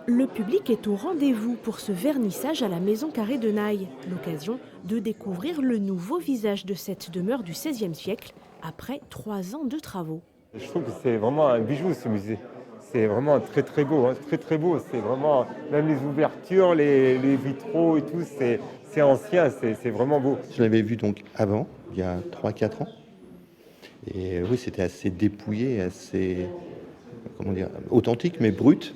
Le public est au rendez-vous pour ce vernissage à la Maison Carrée de Naï. L'occasion de découvrir le nouveau visage de cette demeure du XVIe siècle après 3 ans de travaux. Je trouve que c'est vraiment un bijou ce musée. C'est vraiment très très beau, hein, très très beau. C'est vraiment, même les ouvertures, les vitraux et tout, c'est ancien, c'est vraiment beau. Je l'avais vu donc avant, il y a 3-4 ans. Et oui, c'était assez dépouillé, assez, comment dire, authentique, mais brut.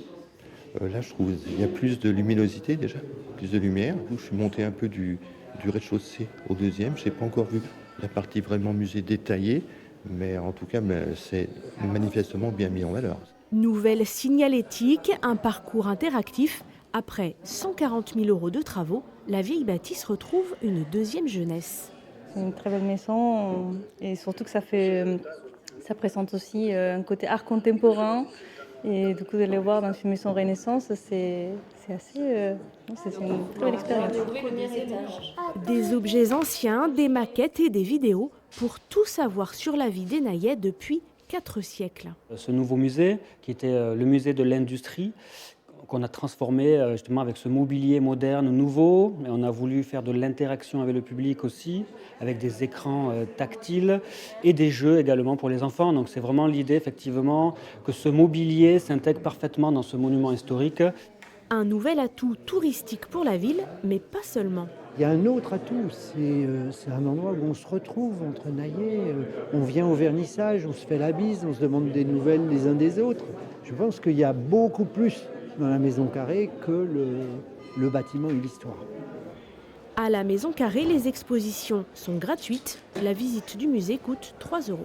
Là, je trouve qu'il y a plus de luminosité déjà, plus de lumière. Je suis monté un peu du rez-de-chaussée au deuxième. Je n'ai pas encore vu la partie vraiment musée détaillée, mais en tout cas, c'est manifestement bien mis en valeur. Nouvelle signalétique, un parcours interactif. Après 140 000 € de travaux, la vieille bâtisse retrouve une deuxième jeunesse. C'est une très belle maison et surtout que ça présente aussi un côté art contemporain. Et du coup, de les voir dans une maison Renaissance, c'est assez. C'est une très belle expérience. Des objets anciens, des maquettes et des vidéos pour tout savoir sur la vie des Naillais depuis 4 siècles. Ce nouveau musée, qui était le musée de l'industrie, qu'on a transformé justement avec ce mobilier moderne nouveau. Et on a voulu faire de l'interaction avec le public aussi, avec des écrans tactiles et des jeux également pour les enfants. Donc c'est vraiment l'idée effectivement que ce mobilier s'intègre parfaitement dans ce monument historique. Un nouvel atout touristique pour la ville, mais pas seulement. Il y a un autre atout, c'est un endroit où on se retrouve entre Naillais, on vient au vernissage, on se fait la bise, on se demande des nouvelles les uns des autres. Je pense qu'il y a beaucoup plus dans la Maison Carrée que le bâtiment et l'histoire. À la Maison Carrée, les expositions sont gratuites. La visite du musée coûte 3 €.